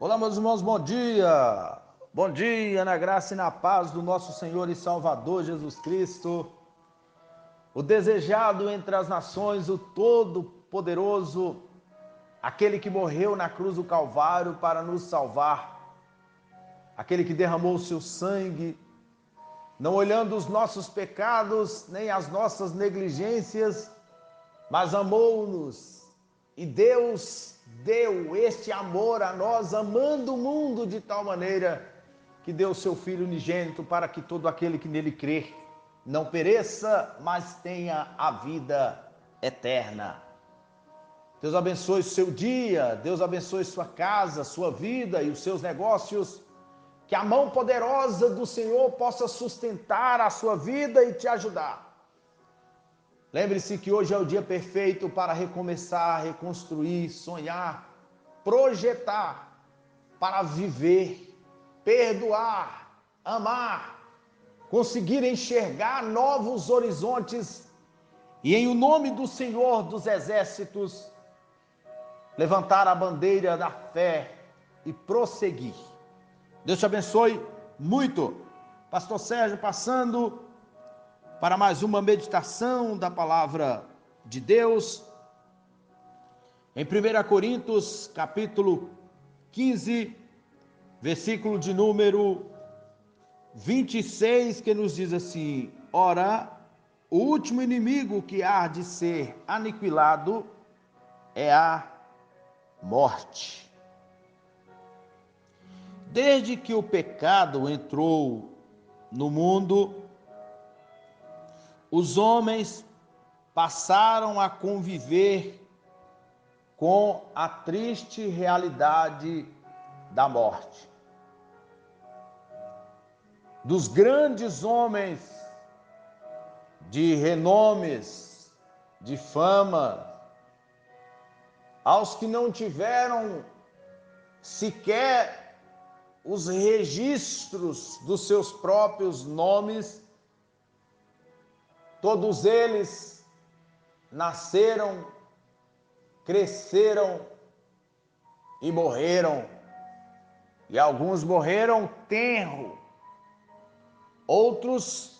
Olá, meus irmãos, bom dia! Bom dia, na graça e na paz do nosso Senhor e Salvador Jesus Cristo, o desejado entre as nações, o Todo-Poderoso, aquele que morreu na cruz do Calvário para nos salvar, aquele que derramou o seu sangue, não olhando os nossos pecados nem as nossas negligências, mas amou-nos e Deus deu este amor a nós, amando o mundo de tal maneira que deu o seu Filho unigênito para que todo aquele que nele crer não pereça, mas tenha a vida eterna. Deus abençoe o seu dia, Deus abençoe sua casa, sua vida e os seus negócios, que a mão poderosa do Senhor possa sustentar a sua vida e te ajudar. Lembre-se que hoje é o dia perfeito para recomeçar, reconstruir, sonhar, projetar, para viver, perdoar, amar, conseguir enxergar novos horizontes e, em o nome do Senhor dos Exércitos, levantar a bandeira da fé e prosseguir. Deus te abençoe muito. Pastor Sérgio passando para mais uma meditação da palavra de Deus, em 1 Coríntios, capítulo 15, versículo de número 26, que nos diz assim: ora, o último inimigo que há de ser aniquilado é a morte. Desde que o pecado entrou no mundo, os homens passaram a conviver com a triste realidade da morte. Dos grandes homens de renomes, de fama, aos que não tiveram sequer os registros dos seus próprios nomes, todos eles nasceram, cresceram e morreram. E alguns morreram tenro, outros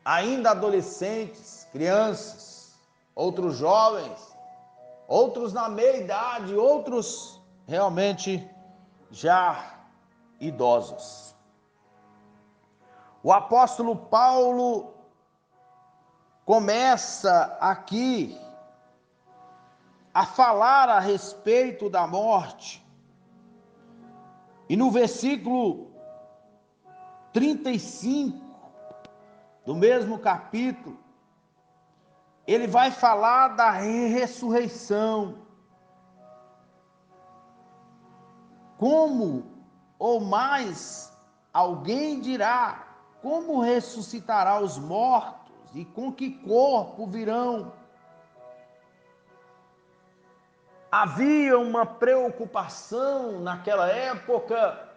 ainda adolescentes, crianças, outros jovens, outros na meia-idade, outros realmente já idosos. O apóstolo Paulo começa aqui a falar a respeito da morte, e no versículo 35 do mesmo capítulo, ele vai falar da ressurreição. Como, ou mais, alguém dirá, como ressuscitará os mortos e com que corpo virão? Havia uma preocupação naquela época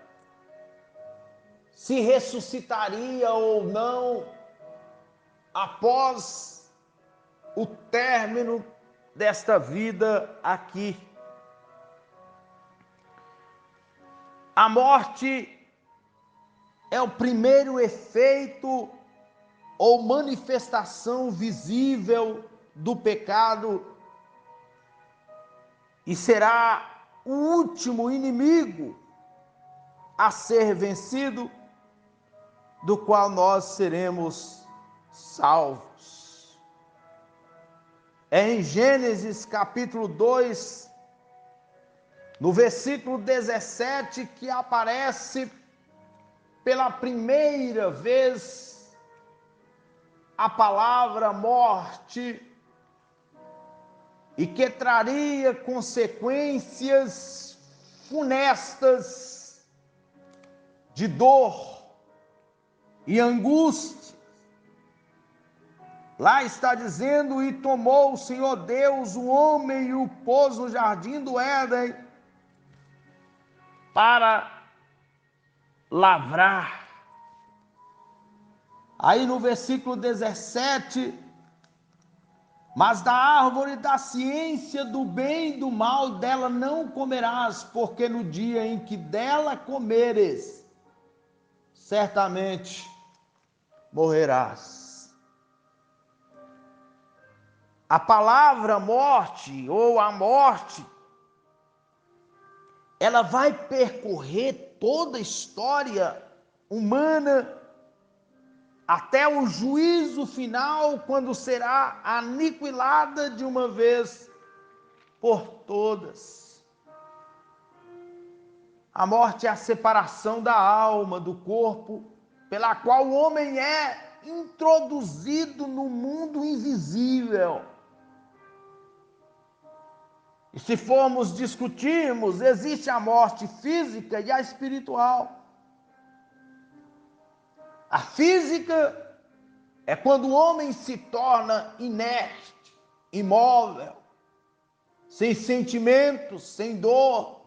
se ressuscitaria ou não após o término desta vida aqui. A morte é o primeiro efeito ou manifestação visível do pecado e será o último inimigo a ser vencido, do qual nós seremos salvos. É em Gênesis capítulo 2, no versículo 17, que aparece pela primeira vez a palavra morte, e que traria consequências funestas de dor e angústia. Lá está dizendo: e tomou o Senhor Deus o homem e o pôs no jardim do Éden para lavrar. Aí no versículo 17 Mas da árvore da ciência do bem e do mal dela não comerás, porque no dia em que dela comeres, certamente morrerás. A palavra morte ou a morte, ela vai percorrer toda a história humana até o juízo final, quando será aniquilada de uma vez por todas. A morte é a separação da alma do corpo, pela qual o homem é introduzido no mundo invisível. E se formos discutirmos, existe a morte física e a espiritual. A física é quando o homem se torna inerte, imóvel, sem sentimentos, sem dor,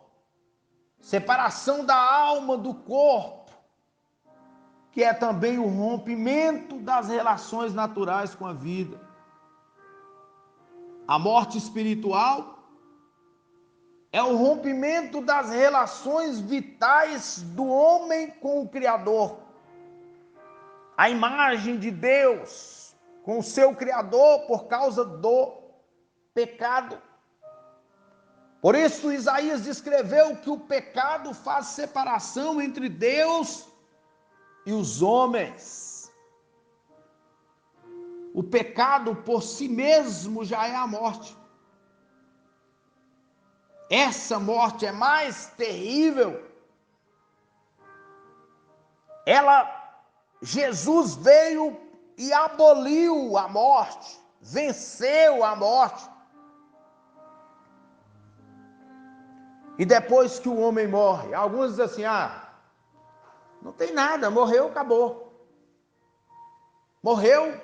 separação da alma do corpo, que é também o rompimento das relações naturais com a vida. A morte espiritual é o rompimento das relações vitais do homem com o Criador. A imagem de Deus com o seu Criador por causa do pecado. Por isso Isaías descreveu que o pecado faz separação entre Deus e os homens. O pecado por si mesmo já é a morte. Essa morte é mais terrível. Jesus veio e aboliu a morte, venceu a morte. E depois que o homem morre, alguns dizem assim, não tem nada, morreu, acabou. Morreu,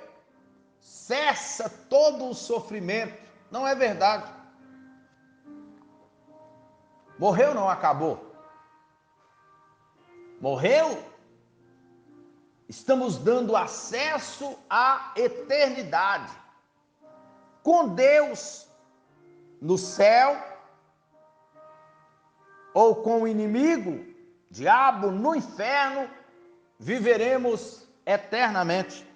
cessa todo o sofrimento. Não é verdade. Morreu, não acabou. Morreu, estamos dando acesso à eternidade. Com Deus no céu, ou com o inimigo, diabo, no inferno, viveremos eternamente.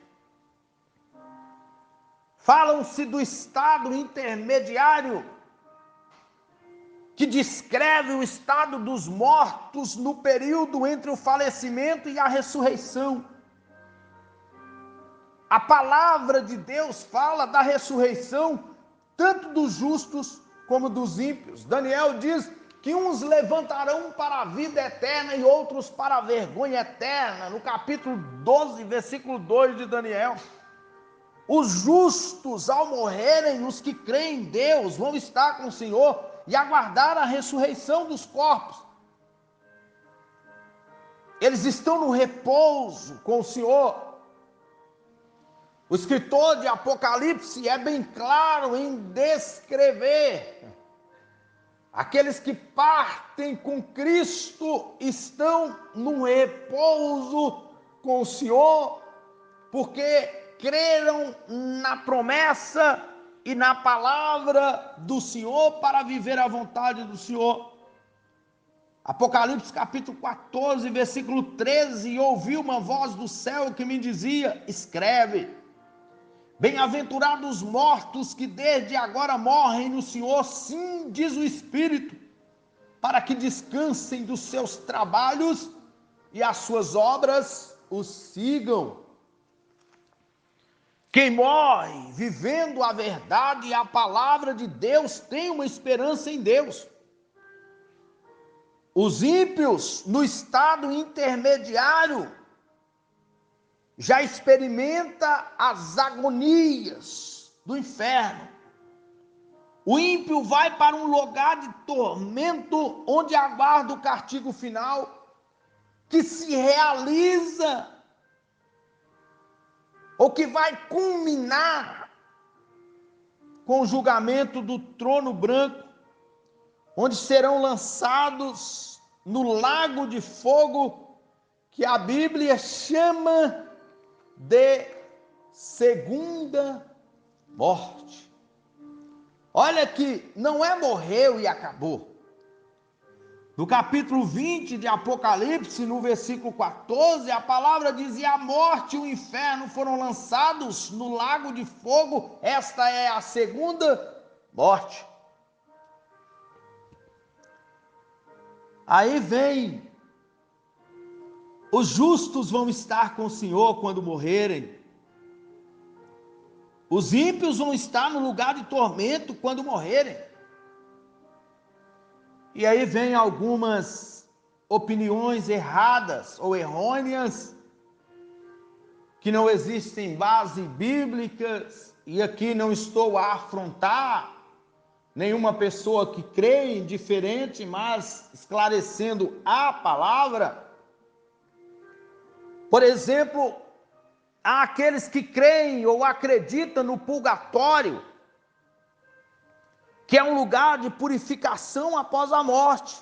Falam-se do estado intermediário, que descreve o estado dos mortos no período entre o falecimento e a ressurreição. A palavra de Deus fala da ressurreição, tanto dos justos como dos ímpios. Daniel diz que uns levantarão para a vida eterna e outros para a vergonha eterna, no capítulo 12, versículo 2 de Daniel. Os justos, ao morrerem, os que creem em Deus, vão estar com o Senhor e aguardar a ressurreição dos corpos. Eles estão no repouso com o Senhor. O escritor de Apocalipse é bem claro em descrever: aqueles que partem com Cristo estão no repouso com o Senhor, porque creram na promessa e na palavra do Senhor para viver a vontade do Senhor. Apocalipse capítulo 14, versículo 13, e ouvi uma voz do céu que me dizia: escreve, bem-aventurados os mortos que desde agora morrem no Senhor, sim, diz o Espírito, para que descansem dos seus trabalhos e as suas obras os sigam. Quem morre vivendo a verdade e a palavra de Deus tem uma esperança em Deus. Os ímpios, no estado intermediário, já experimenta as agonias do inferno. O ímpio vai para um lugar de tormento, onde aguarda o castigo final, que se realiza, ou que vai culminar com o julgamento do trono branco, onde serão lançados no lago de fogo, que a Bíblia chama de segunda morte. Olha que não é morreu e acabou. No capítulo 20 de Apocalipse, no versículo 14, a palavra diz: e a morte e o inferno foram lançados no lago de fogo. Esta é a segunda morte. Aí vem: os justos vão estar com o Senhor quando morrerem. Os ímpios vão estar no lugar de tormento quando morrerem. E aí vem algumas opiniões erradas ou errôneas, que não existem base bíblicas, e aqui não estou a afrontar nenhuma pessoa que crê em diferente, mas esclarecendo a palavra. Por exemplo, há aqueles que creem ou acreditam no purgatório, que é um lugar de purificação após a morte,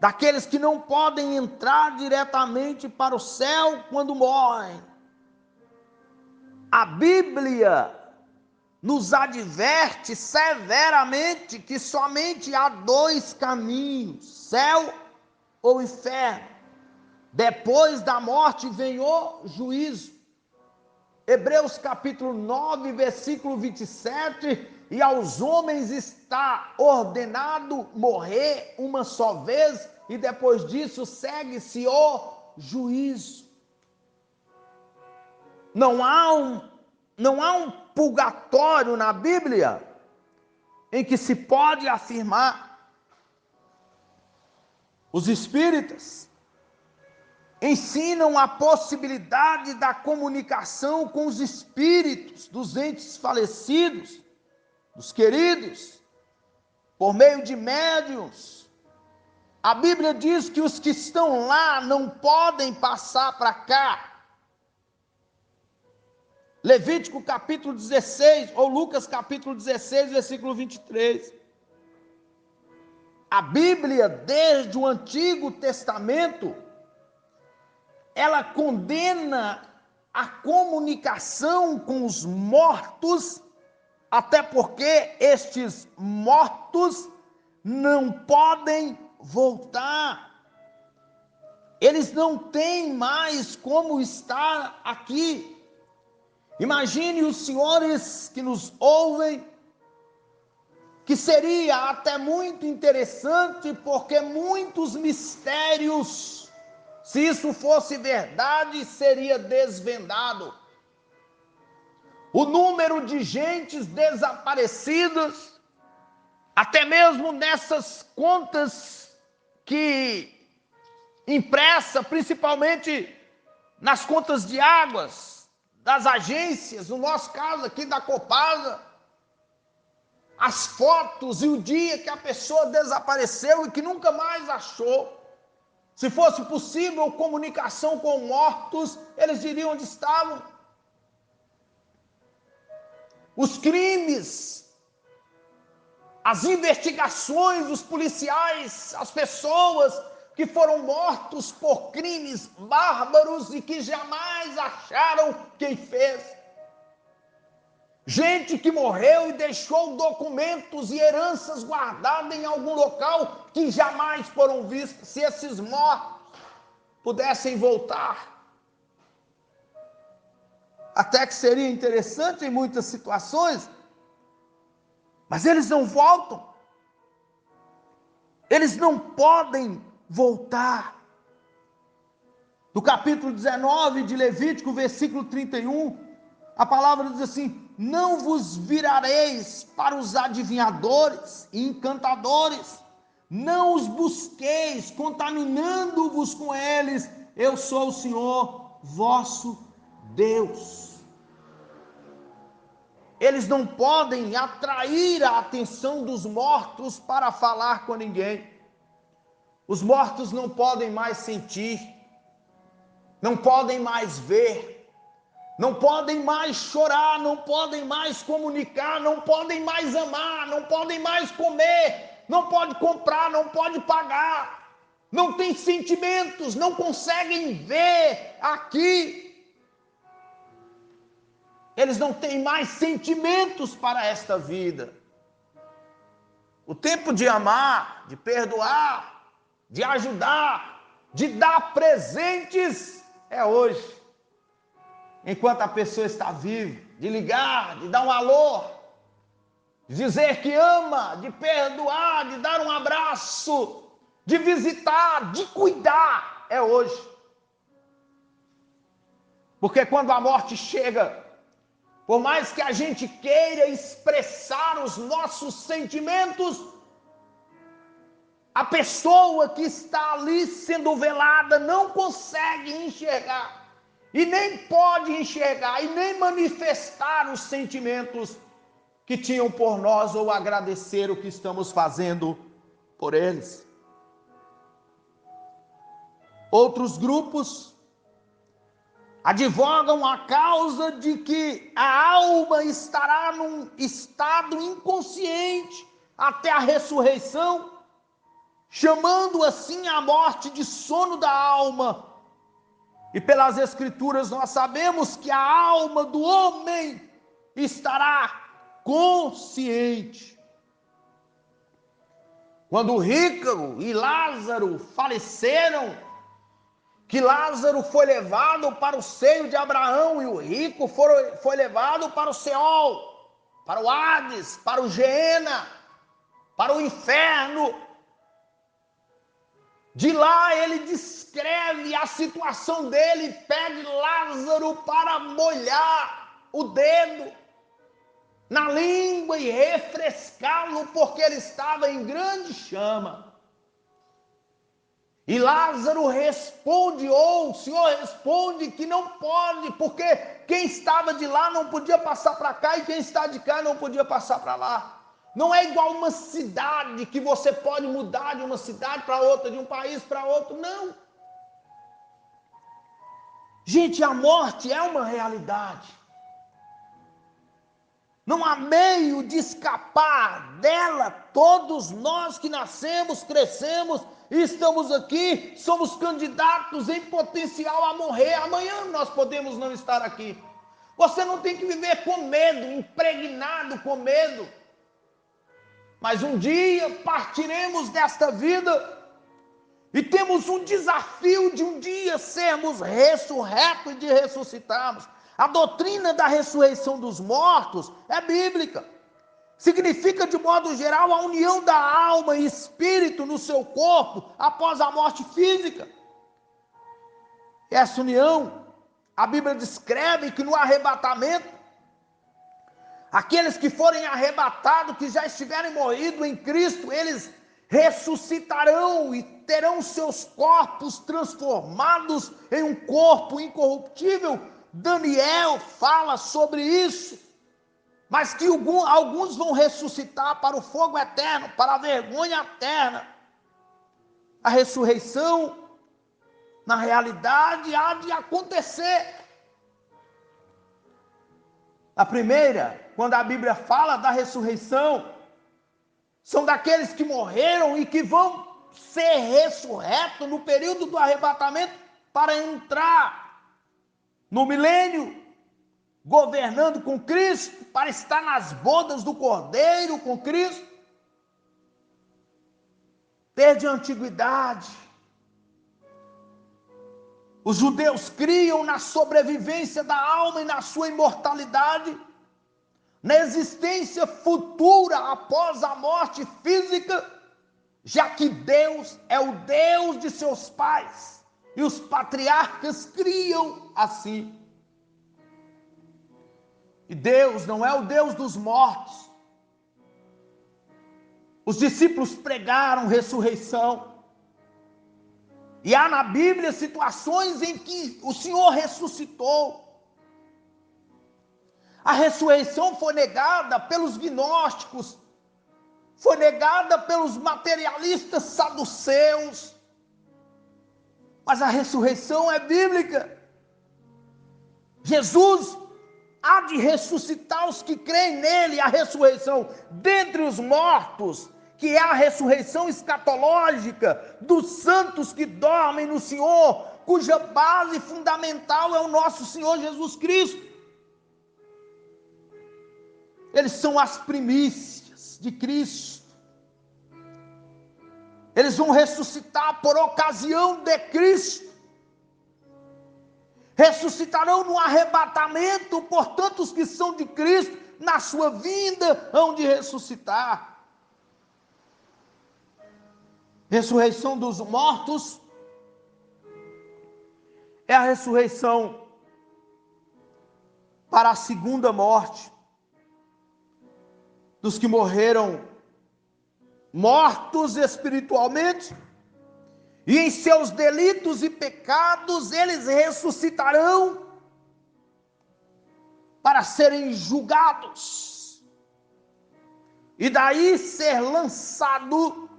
daqueles que não podem entrar diretamente para o céu quando morrem. A Bíblia nos adverte severamente que somente há dois caminhos: céu ou inferno. Depois da morte vem o juízo. Hebreus capítulo 9, versículo 27, e aos homens está ordenado morrer uma só vez, e depois disso segue-se o juízo. Não há um purgatório na Bíblia em que se pode afirmar. Os espíritas ensinam a possibilidade da comunicação com os espíritos dos entes falecidos, dos queridos, por meio de médiuns. A Bíblia diz que os que estão lá não podem passar para cá. Levítico capítulo 16, ou Lucas capítulo 16, versículo 23. A Bíblia, desde o Antigo Testamento, ela condena a comunicação com os mortos, até porque estes mortos não podem voltar. Eles não têm mais como estar aqui. Imagine os senhores que nos ouvem, que seria até muito interessante, porque muitos mistérios, se isso fosse verdade, seria desvendado. O número de gentes desaparecidas, até mesmo nessas contas que impressa, principalmente nas contas de águas, das agências, no nosso caso aqui da Copasa, as fotos e o dia que a pessoa desapareceu e que nunca mais achou. Se fosse possível comunicação com mortos, eles diriam onde estavam. Os crimes, as investigações dos policiais, as pessoas que foram mortos por crimes bárbaros e que jamais acharam quem fez. Gente que morreu e deixou documentos e heranças guardadas em algum local que jamais foram vistos. Se esses mortos pudessem voltar, até que seria interessante em muitas situações, mas eles não voltam. Eles não podem voltar. No capítulo 19 de Levítico, versículo 31, a palavra diz assim: não vos virareis para os adivinhadores e encantadores, não os busqueis, contaminando-vos com eles, eu sou o Senhor vosso Deus. Eles não podem atrair a atenção dos mortos para falar com ninguém. Os mortos não podem mais sentir, não podem mais ver, não podem mais chorar, não podem mais comunicar, não podem mais amar, não podem mais comer, não pode comprar, não pode pagar, não tem sentimentos, não conseguem ver aqui. Eles não têm mais sentimentos para esta vida. O tempo de amar, de perdoar, de ajudar, de dar presentes é hoje. Enquanto a pessoa está viva, de ligar, de dar um alô, de dizer que ama, de perdoar, de dar um abraço, de visitar, de cuidar, é hoje. Porque quando a morte chega, por mais que a gente queira expressar os nossos sentimentos, a pessoa que está ali sendo velada não consegue enxergar, e nem pode enxergar, e nem manifestar os sentimentos que tinham por nós, ou agradecer o que estamos fazendo por eles. Outros grupos advogam a causa de que a alma estará num estado inconsciente até a ressurreição, chamando assim a morte de sono da alma. E pelas Escrituras nós sabemos que a alma do homem estará consciente. Quando Rico e Lázaro faleceram, que Lázaro foi levado para o seio de Abraão e o rico foi levado para o Seol, para o Hades, para o Geena, para o inferno. De lá ele descreve a situação dele e pede Lázaro para molhar o dedo na língua e refrescá-lo, porque ele estava em grande chama. E Lázaro responde, ou o Senhor responde que não pode, porque quem estava de lá não podia passar para cá e quem está de cá não podia passar para lá. Não é igual uma cidade que você pode mudar de uma cidade para outra, de um país para outro, não. Gente, a morte é uma realidade. Não há meio de escapar dela. Todos nós que nascemos, crescemos e estamos aqui, somos candidatos em potencial a morrer. Amanhã nós podemos não estar aqui. Você não tem que viver com medo, impregnado com medo. Mas um dia partiremos desta vida e temos um desafio de um dia sermos ressurretos e de ressuscitarmos. A doutrina da ressurreição dos mortos é bíblica. Significa, de modo geral, a união da alma e espírito no seu corpo após a morte física. Essa união, a Bíblia descreve que no arrebatamento, aqueles que forem arrebatados, que já estiverem morrido em Cristo, eles ressuscitarão e terão seus corpos transformados em um corpo incorruptível. Daniel fala sobre isso, mas que alguns vão ressuscitar para o fogo eterno, para a vergonha eterna. A ressurreição, na realidade, há de acontecer. A primeira, quando a Bíblia fala da ressurreição, são daqueles que morreram e que vão ser ressurretos no período do arrebatamento para entrar no milênio, governando com Cristo, para estar nas bodas do Cordeiro com Cristo. Desde a antiguidade, os judeus criam na sobrevivência da alma e na sua imortalidade, na existência futura após a morte física, já que Deus é o Deus de seus pais, e os patriarcas criam assim. E Deus não é o Deus dos mortos. Os discípulos pregaram ressurreição. E há na Bíblia situações em que o Senhor ressuscitou. A ressurreição foi negada pelos gnósticos, foi negada pelos materialistas saduceus, mas a ressurreição é bíblica. Jesus há de ressuscitar os que creem nele, a ressurreição dentre os mortos, que é a ressurreição escatológica dos santos que dormem no Senhor, cuja base fundamental é o nosso Senhor Jesus Cristo. Eles são as primícias de Cristo. Eles vão ressuscitar por ocasião de Cristo. Ressuscitarão no arrebatamento, portanto, os que são de Cristo, na sua vinda, hão de ressuscitar. Ressurreição dos mortos é a ressurreição para a segunda morte, dos que morreram mortos espiritualmente, e em seus delitos e pecados eles ressuscitarão para serem julgados, e daí ser lançado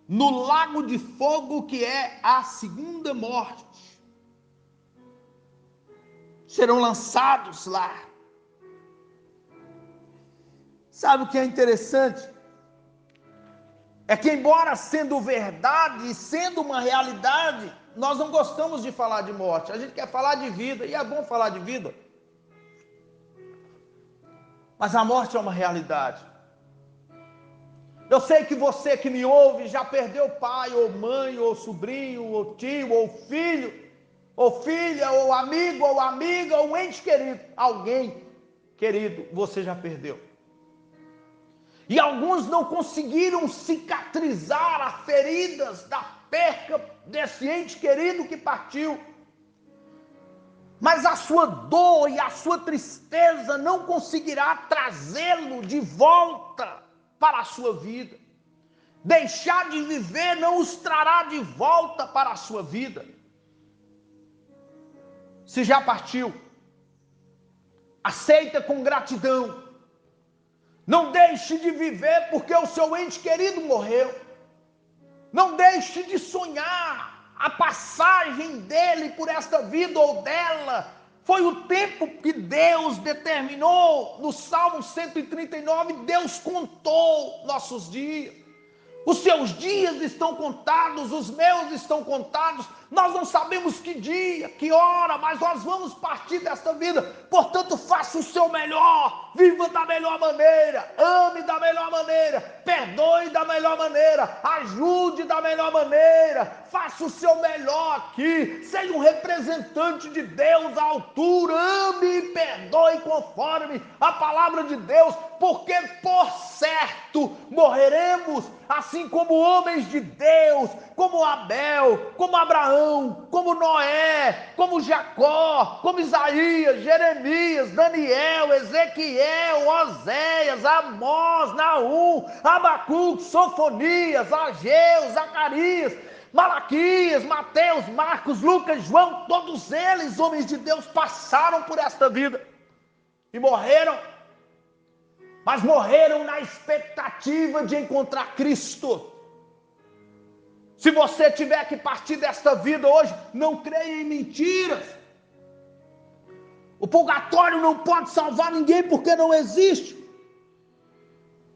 no lago de fogo, que é a segunda morte. Serão lançados lá. Sabe o que é interessante? É que, embora sendo verdade e sendo uma realidade, nós não gostamos de falar de morte. A gente quer falar de vida, e é bom falar de vida. Mas a morte é uma realidade. Eu sei que você que me ouve já perdeu pai, ou mãe, ou sobrinho, ou tio, ou filho, ou filha, ou amigo, ou amiga, ou ente querido. Alguém querido você já perdeu. E alguns não conseguiram cicatrizar as feridas da perca desse ente querido que partiu. Mas a sua dor e a sua tristeza não conseguirá trazê-lo de volta para a sua vida. Deixar de viver não os trará de volta para a sua vida. Se já partiu, aceita com gratidão. Não deixe de viver porque o seu ente querido morreu. Não deixe de sonhar a passagem dele por esta vida ou dela. Foi o tempo que Deus determinou. No Salmo 139, Deus contou nossos dias. Os seus dias estão contados, os meus estão contados. Nós não sabemos que dia, que hora, mas nós vamos partir desta vida. Portanto, faça o seu melhor, viva da melhor maneira, ame da melhor maneira, perdoe da melhor maneira, ajude da melhor maneira, faça o seu melhor aqui, seja um representante de Deus à altura, ame e perdoe conforme a palavra de Deus, porque por certo morreremos, assim como homens de Deus, como Abel, como Abraão, como Noé, como Jacó, como Isaías, Jeremias, Daniel, Ezequiel, Oséias, Amós, Naum, Abacuque, Sofonias, Ageu, Zacarias, Malaquias, Mateus, Marcos, Lucas, João, todos eles, homens de Deus, passaram por esta vida e morreram, mas morreram na expectativa de encontrar Cristo. Se você tiver que partir desta vida hoje, não creia em mentiras. O purgatório não pode salvar ninguém porque não existe.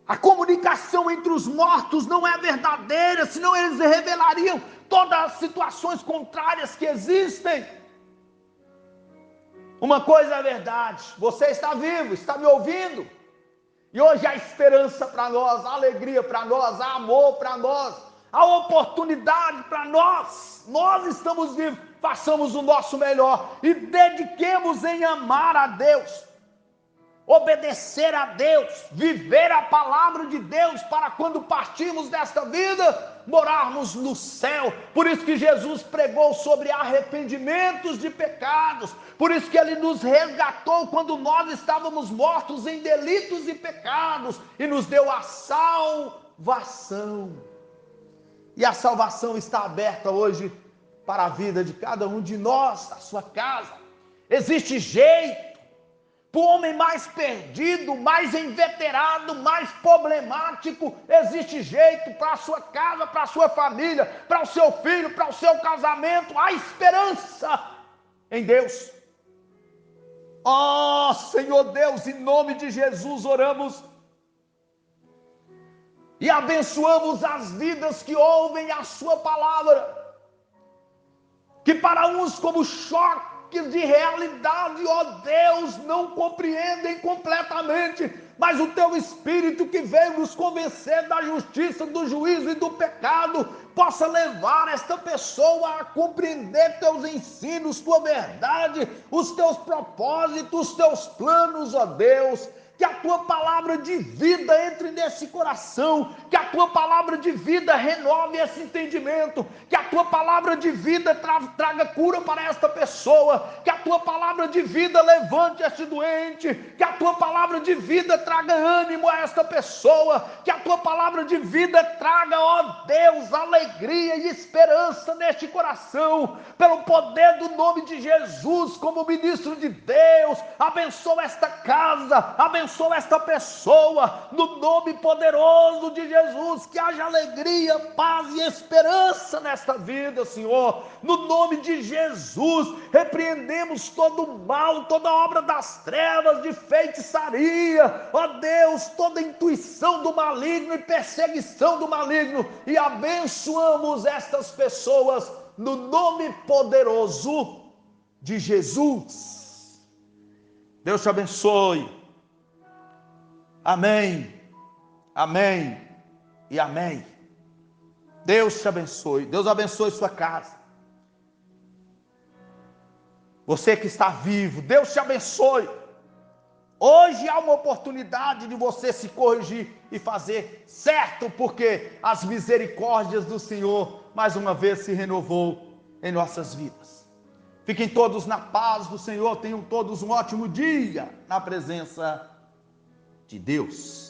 A comunicação entre os mortos não é verdadeira, senão eles revelariam todas as situações contrárias que existem. Uma coisa é verdade, você está vivo, está me ouvindo, e hoje há esperança para nós, há alegria para nós, há amor para nós, há oportunidade para nós. Nós estamos vivos, façamos o nosso melhor e dediquemos em amar a Deus, obedecer a Deus, viver a palavra de Deus, para quando partirmos desta vida, morarmos no céu. Por isso que Jesus pregou sobre arrependimentos de pecados, por isso que Ele nos resgatou quando nós estávamos mortos em delitos e pecados, e nos deu a salvação. E a salvação está aberta hoje para a vida de cada um de nós, a sua casa. Existe jeito para o homem mais perdido, mais inveterado, mais problemático, existe jeito para a sua casa, para a sua família, para o seu filho, para o seu casamento. Há esperança em Deus. Ó Senhor Deus, em nome de Jesus oramos e abençoamos as vidas que ouvem a sua palavra, que para uns como choque de realidade, ó Deus, não compreendem completamente, mas o teu Espírito que veio nos convencer da justiça, do juízo e do pecado, possa levar esta pessoa a compreender teus ensinos, tua verdade, os teus propósitos, os teus planos, ó Deus. Que a tua palavra de vida entre nesse coração, que a tua palavra de vida renove esse entendimento, que a tua palavra de vida traga cura para esta pessoa, que a tua palavra de vida levante esse doente, que a tua palavra de vida traga ânimo a esta pessoa, que a tua palavra de vida traga, ó Deus, alegria e esperança neste coração, pelo poder do nome de Jesus, como ministro de Deus. Abençoa esta casa, abençoa esta pessoa, no nome poderoso de Jesus, que haja alegria, paz e esperança nesta vida, Senhor, no nome de Jesus. Repreendemos todo o mal, toda obra das trevas, de feitiçaria, ó Deus, toda intuição do maligno e perseguição do maligno, e abençoamos estas pessoas, no nome poderoso de Jesus. Deus te abençoe. Amém, amém e amém. Deus te abençoe, Deus abençoe sua casa. Você que está vivo, Deus te abençoe. Hoje há uma oportunidade de você se corrigir e fazer certo, porque as misericórdias do Senhor, mais uma vez, se renovou em nossas vidas. Fiquem todos na paz do Senhor, tenham todos um ótimo dia na presença de Deus.